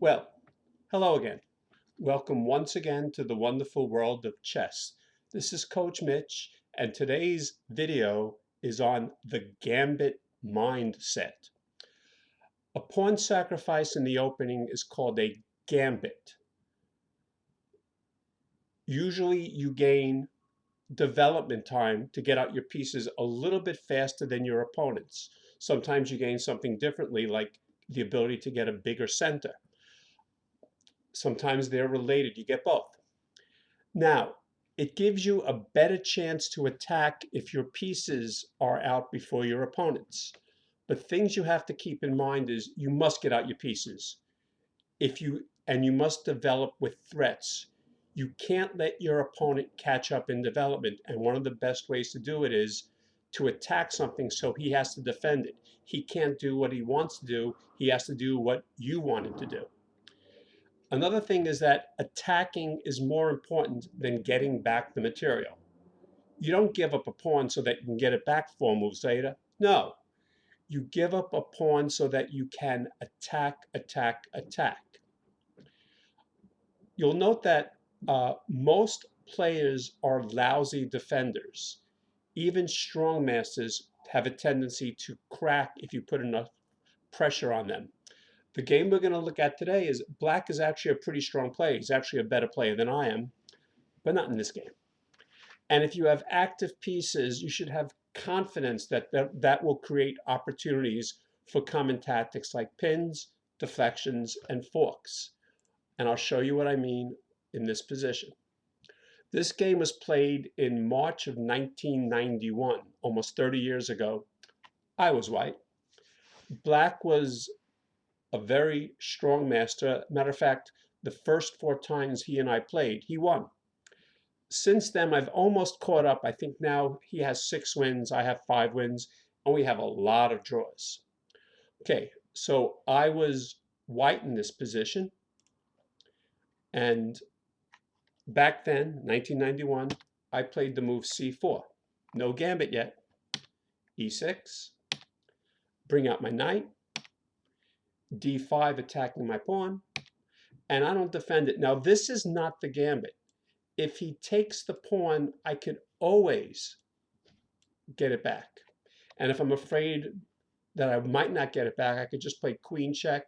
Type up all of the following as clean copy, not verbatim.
Well, hello again. Welcome once again to the wonderful world of chess. This is Coach Mitch, and today's video is on the Gambit Mindset. A pawn sacrifice in the opening is called a gambit. Usually you gain development time to get out your pieces a little bit faster than your opponents. Sometimes you gain something differently, like the ability to get a bigger center. Sometimes they're related, you get both. Now, it gives you a better chance to attack if your pieces are out before your opponents. But things you have to keep in mind is you must get out your pieces. You must develop with threats. You can't let your opponent catch up in development. And one of the best ways to do it is to attack something so he has to defend it. He can't do what he wants to do. He has to do what you want him to do. Another thing is that attacking is more important than getting back the material. You don't give up a pawn so that you can get it back 4 moves later. No, you give up a pawn so that you can attack, attack, attack. You'll note that most players are lousy defenders. Even strong masters have a tendency to crack if you put enough pressure on them. The game we're going to look at today is Black is actually a pretty strong player. He's actually a better player than I am, but not in this game. And if you have active pieces, you should have confidence that will create opportunities for common tactics like pins, deflections, and forks. And I'll show you what I mean in this position. This game was played in March of 1991, almost 30 years ago. I was white. Black was a very strong master. Matter of fact, the first 4 times he and I played, he won. Since then, I've almost caught up. I think now he has 6 wins, I have 5 wins, and we have a lot of draws. Okay, so I was white in this position, and back then, 1991, I played the move c4. No gambit yet. e6, bring out my knight, d5 attacking my pawn, and I don't defend it. Now, this is not the gambit. If he takes the pawn, I could always get it back. And if I'm afraid that I might not get it back, I could just play queen check.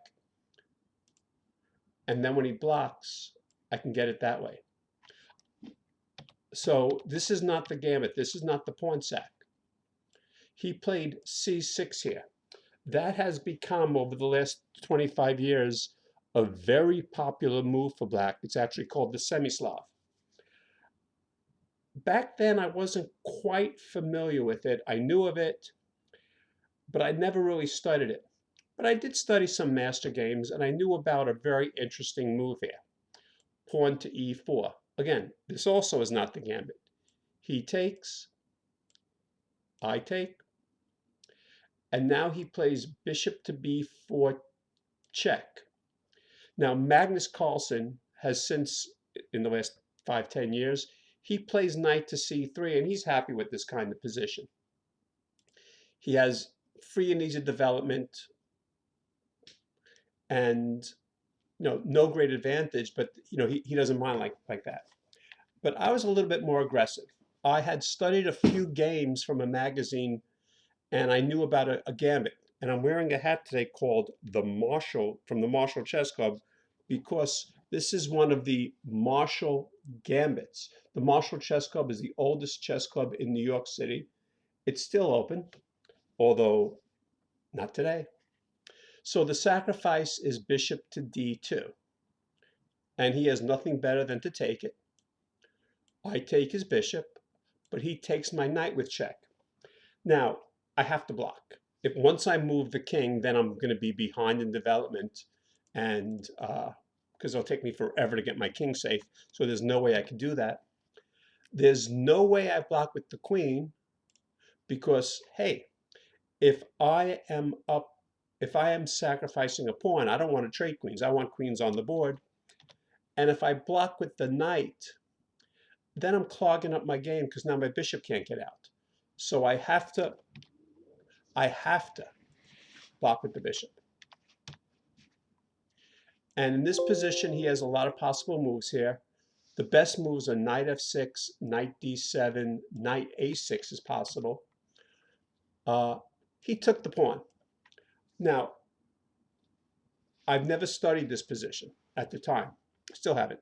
And then when he blocks, I can get it that way. So this is not the gambit. This is not the pawn sack. He played c6 here. That has become, over the last 25 years, a very popular move for Black. It's actually called the semi-Slav. Back then, I wasn't quite familiar with it. I knew of it, but I never really studied it. But I did study some master games, and I knew about a very interesting move here. Pawn to e4. Again, this also is not the gambit. He takes, I take, and now he plays bishop to b4 check. Now, Magnus Carlsen has since, in the last 5-10 years, he plays knight to c3, and he's happy with this kind of position. He has free and easy development and no great advantage, but he doesn't mind like that. But I was a little bit more aggressive. I had studied a few games from a magazine, and I knew about a gambit. And I'm wearing a hat today called the Marshall, from the Marshall Chess Club, because this is one of the Marshall Gambits. The Marshall Chess Club is the oldest chess club in New York City. It's still open, although not today. So the sacrifice is bishop to d2. And he has nothing better than to take it. I take his bishop, but he takes my knight with check. Now, I have to block. If once I move the king, then I'm going to be behind in development, and because it'll take me forever to get my king safe, so there's no way I can do that. There's no way I block with the queen, because, hey, if I am sacrificing a pawn, I don't want to trade queens. I want queens on the board. And if I block with the knight, then I'm clogging up my game because now my bishop can't get out. So I have to block with the bishop. And in this position, he has a lot of possible moves here. The best moves are knight f6, knight d7, knight a6 is possible. He took the pawn. Now, I've never studied this position at the time. Still haven't.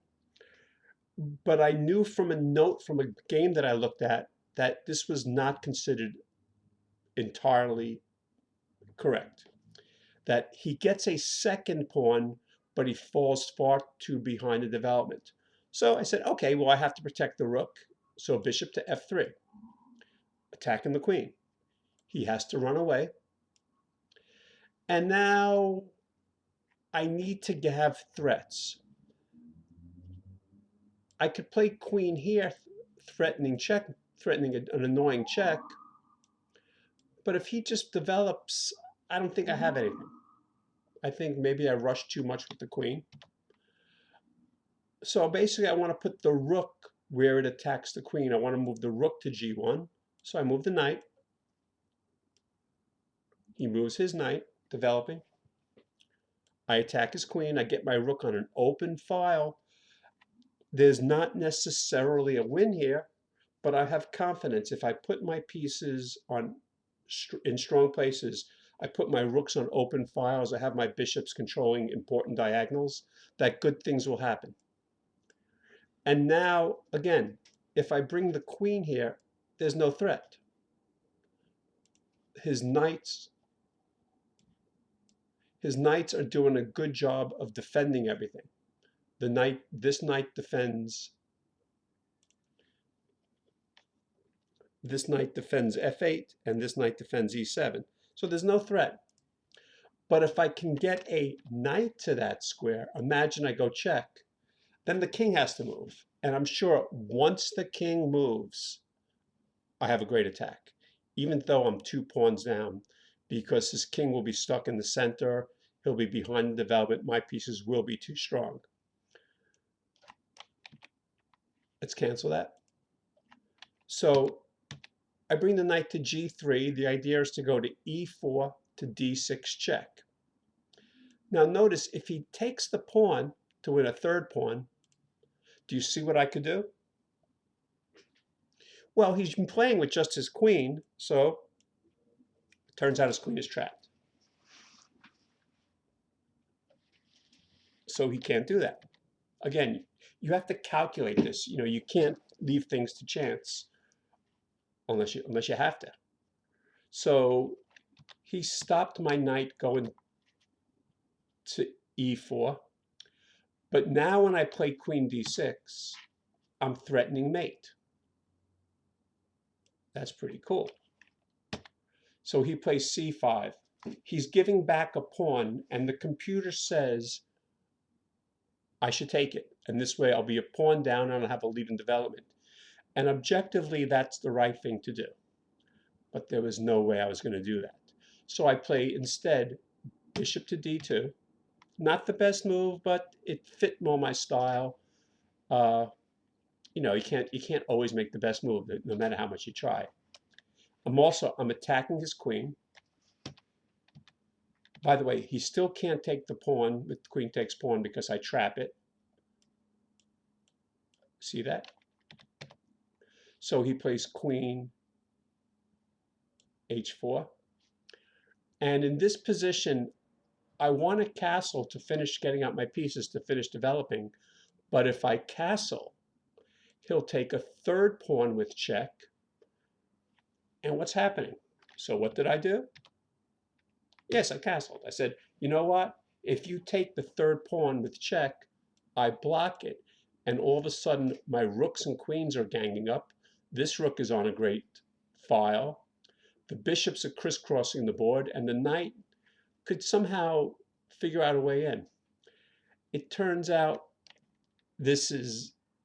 But I knew from a note from a game that I looked at that this was not considered entirely correct. That he gets a second pawn, but he falls far too behind the development. So I said, okay, well, I have to protect the rook. So bishop to f3, attacking the queen. He has to run away. And now I need to have threats. I could play queen here, threatening check, threatening an annoying check. But if he just develops, I don't think I have anything. I think maybe I rushed too much with the queen. So basically, I want to put the rook where it attacks the queen. I want to move the rook to g1. So I move the knight. He moves his knight, developing. I attack his queen. I get my rook on an open file. There's not necessarily a win here, but I have confidence. If I put my pieces in strong places, I put my rooks on open files, I have my bishops controlling important diagonals, that good things will happen. And now, again, if I bring the queen here, there's no threat. His knights are doing a good job of defending everything. This knight defends f8, and this knight defends e7. So there's no threat. But if I can get a knight to that square, imagine I go check, then the king has to move. And I'm sure once the king moves, I have a great attack, even though I'm 2 pawns down, because his king will be stuck in the center. He'll be behind the development. My pieces will be too strong. Let's cancel that. So I bring the knight to g3. The idea is to go to e4 to d6 check. Now notice, if he takes the pawn to win a third pawn, do you see what I could do? Well, he's been playing with just his queen, so it turns out his queen is trapped. So he can't do that. Again, you have to calculate this. You know, you can't leave things to chance unless you have to. So he stopped my knight going to e4. But now when I play queen d6, I'm threatening mate. That's pretty cool. So he plays c5. He's giving back a pawn, and the computer says I should take it. And this way I'll be a pawn down and I'll have a lead in development. And objectively, that's the right thing to do. But there was no way I was going to do that. So I play instead bishop to d2. Not the best move, but it fit more my style. You know, you can't always make the best move, no matter how much you try. I'm attacking his queen. By the way, he still can't take the pawn with queen takes pawn because I trap it. See that? So he plays queen h4. And in this position, I want a castle to finish getting out my pieces, to finish developing. But if I castle, he'll take a third pawn with check. And what's happening? So what did I do? Yes, I castled. I said, you know what? If you take the third pawn with check, I block it. And all of a sudden, my rooks and queens are ganging up. This rook is on a great file. The bishops are crisscrossing the board, and the knight could somehow figure out a way in. It turns out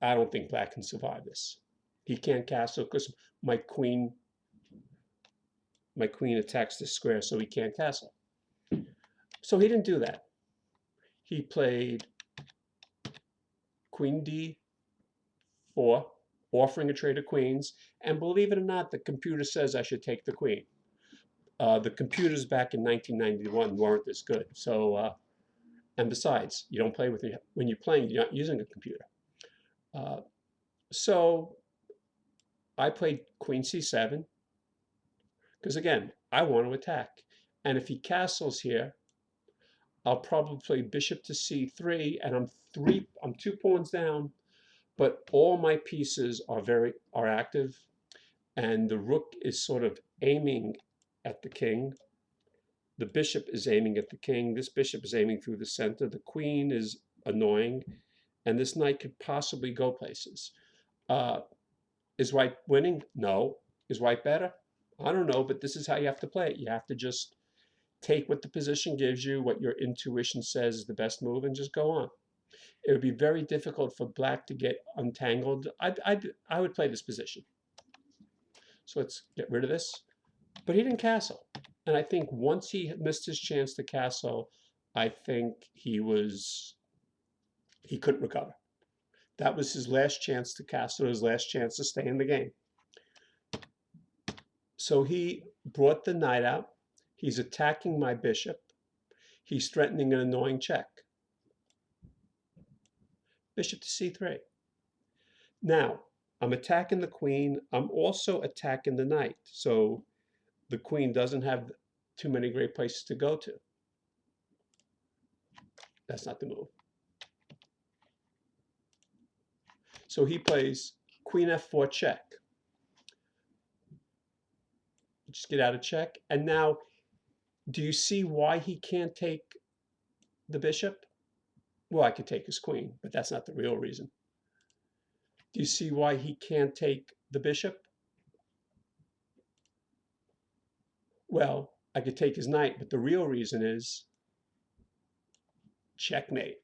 I don't think black can survive this. He can't castle because my queen attacks the square, so he can't castle. So he didn't do that. He played queen d4, offering a trade of queens, and believe it or not, the computer says I should take the queen. The computers back in 1991 weren't this good. So, And besides, you don't play with it. When you're playing, you're not using a computer. So I played queen c7 because, again, I want to attack. And if he castles here, I'll probably play bishop to c3, and I'm 2 pawns down, but all my pieces are active, and the rook is sort of aiming at the king. The bishop is aiming at the king. This bishop is aiming through the center. The queen is annoying, and this knight could possibly go places. Is white winning? No. Is white better? I don't know, but this is how you have to play it. You have to just take what the position gives you, what your intuition says is the best move, and just go on. It would be very difficult for black to get untangled. I would play this position. So let's get rid of this. But he didn't castle. And I think once he missed his chance to castle, I think he couldn't recover. That was his last chance to castle, his last chance to stay in the game. So he brought the knight out. He's attacking my bishop. He's threatening an annoying check. Bishop to c3. Now, I'm attacking the queen. I'm also attacking the knight. So the queen doesn't have too many great places to go to. That's not the move. So he plays queen f4 check. Just get out of check. And now, do you see why he can't take the bishop? Well, I could take his queen, but that's not the real reason. Do you see why he can't take the bishop? Well, I could take his knight, but the real reason is checkmate.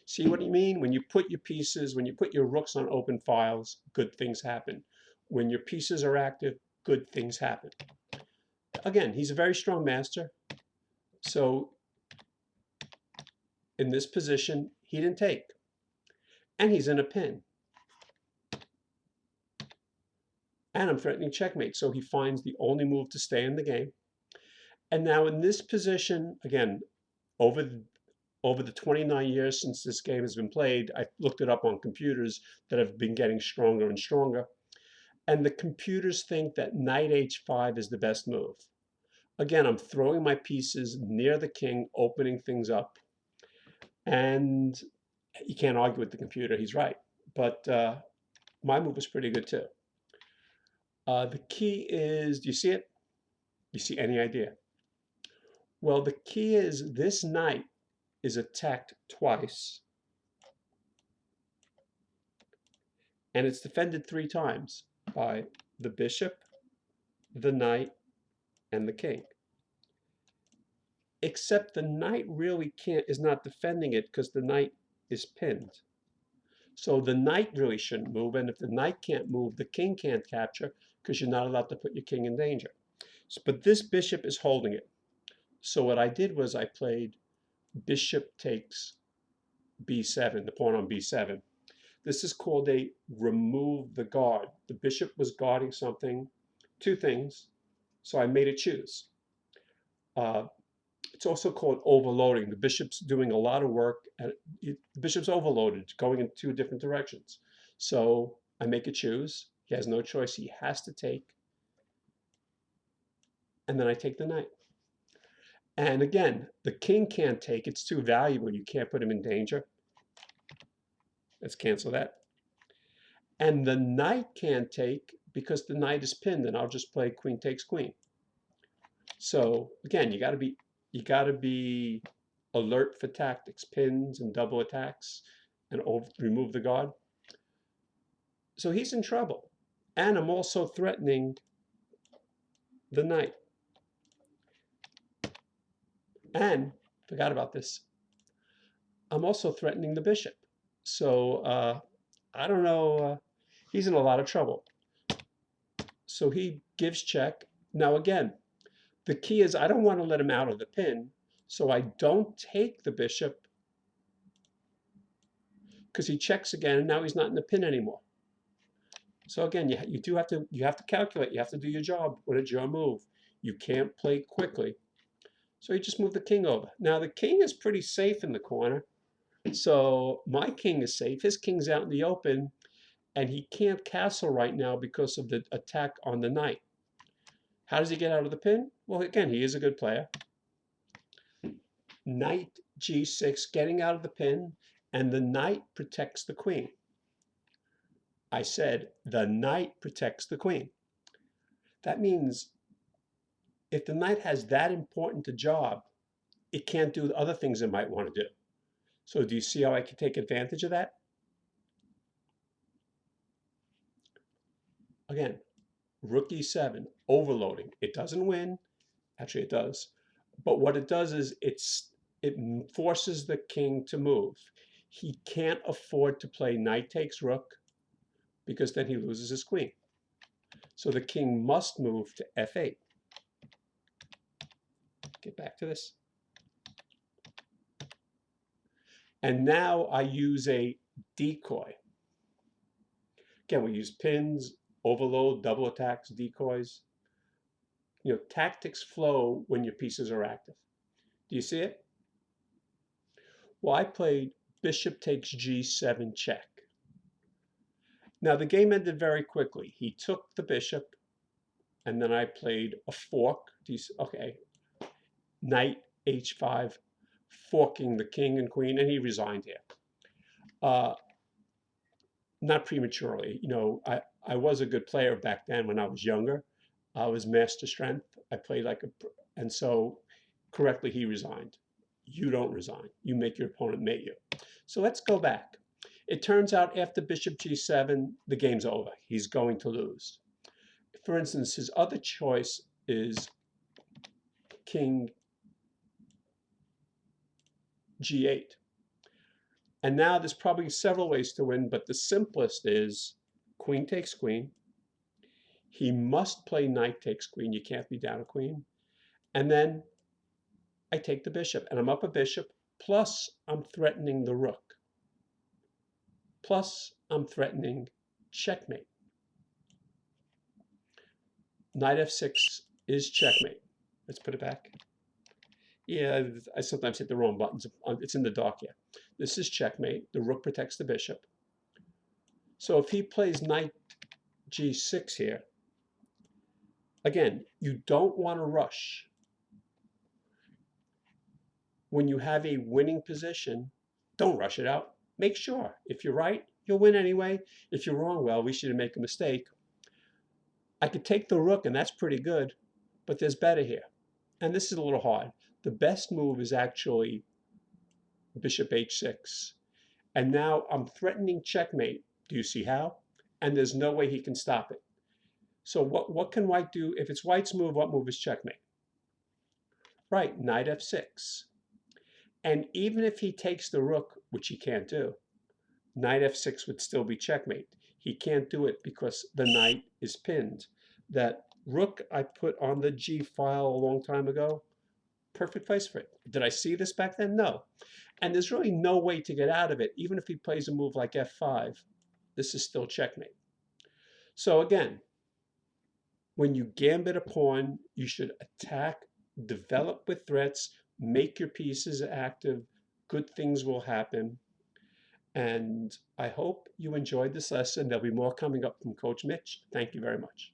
See what I mean? When you put your pieces, when you put your rooks on open files, good things happen. When your pieces are active, good things happen. Again, he's a very strong master. So in this position, he didn't take. And he's in a pin. And I'm threatening checkmate. So he finds the only move to stay in the game. And now in this position, again, over the 29 years since this game has been played, I looked it up on computers that have been getting stronger and stronger. And the computers think that knight h5 is the best move. Again, I'm throwing my pieces near the king, opening things up. And you can't argue with the computer, he's right. But my move was pretty good too. The key is, do you see it? Do you see any idea? Well, the key is this knight is attacked twice. And it's defended 3 times by the bishop, the knight, and the king. Except the knight really is not defending it because the knight is pinned. So the knight really shouldn't move, and if the knight can't move, the king can't capture because you're not allowed to put your king in danger. But this bishop is holding it. So what I did was I played bishop takes b7, the pawn on b7. This is called a remove the guard. The bishop was guarding something, 2 things, so I made it choose. It's also called overloading. The bishop's doing a lot of work, and the bishop's overloaded, going in 2 different directions. So I make it choose. He has no choice. He has to take. And then I take the knight. And again, the king can't take. It's too valuable. You can't put him in danger. Let's cancel that. And the knight can't take because the knight is pinned, and I'll just play queen takes queen. So again, you got to be alert for tactics, pins and double attacks, and remove the guard. So he's in trouble. And I'm also threatening the knight. And, forgot about this, I'm also threatening the bishop. So I don't know, he's in a lot of trouble. So he gives check. Now again, the key is I don't want to let him out of the pin, so I don't take the bishop because he checks again, and now he's not in the pin anymore. So again, you have to calculate. You have to do your job when it's your move. You can't play quickly. So he just moved the king over. Now the king is pretty safe in the corner. So my king is safe. His king's out in the open, and he can't castle right now because of the attack on the knight. How does he get out of the pin? Well, again, he is a good player. Knight g6, getting out of the pin, and the knight protects the queen. I said the knight protects the queen. That means if the knight has that important a job, it can't do the other things it might want to do. So do you see how I can take advantage of that? Again, rook e7, overloading. It doesn't win. Actually, it does. But what it does is it forces the king to move. He can't afford to play knight takes rook because then he loses his queen. So the king must move to f8. Get back to this. And now I use a decoy. Again, we use pins, overload, double attacks, decoys. Tactics flow when your pieces are active. Do you see it? Well, I played bishop takes g7 check. Now the game ended very quickly. He took the bishop, and then I played a fork. Okay, knight h5, forking the king and queen, and he resigned here. Not prematurely. I was a good player back then when I was younger. I was master strength. I played and so correctly he resigned. You don't resign. You make your opponent mate you. So let's go back. It turns out after bishop g7, the game's over. He's going to lose. For instance, his other choice is king g8. And now there's probably several ways to win, but the simplest is queen takes queen. He must play knight takes queen. You can't be down a queen. And then I take the bishop, and I'm up a bishop, plus I'm threatening the rook. Plus I'm threatening checkmate. Knight f6 is checkmate. Let's put it back. Yeah, I sometimes hit the wrong buttons. It's in the dark here. This is checkmate. The rook protects the bishop. So if he plays knight g6 here, again, you don't want to rush. When you have a winning position, don't rush it out. Make sure. If you're right, you'll win anyway. If you're wrong, well, we shouldn't make a mistake. I could take the rook, and that's pretty good, but there's better here. And this is a little hard. The best move is actually bishop h6. And now I'm threatening checkmate. Do you see how? And there's no way he can stop it. So what can white do? If it's white's move, what move is checkmate? Right, knight f6. And even if he takes the rook, which he can't do, knight f6 would still be checkmate. He can't do it because the knight is pinned. That rook I put on the G file a long time ago, perfect place for it. Did I see this back then? No. And there's really no way to get out of it. Even if he plays a move like f5, this is still checkmate. So again, when you gambit a pawn, you should attack, develop with threats, make your pieces active, good things will happen. And I hope you enjoyed this lesson. There'll be more coming up from Coach Mitch. Thank you very much.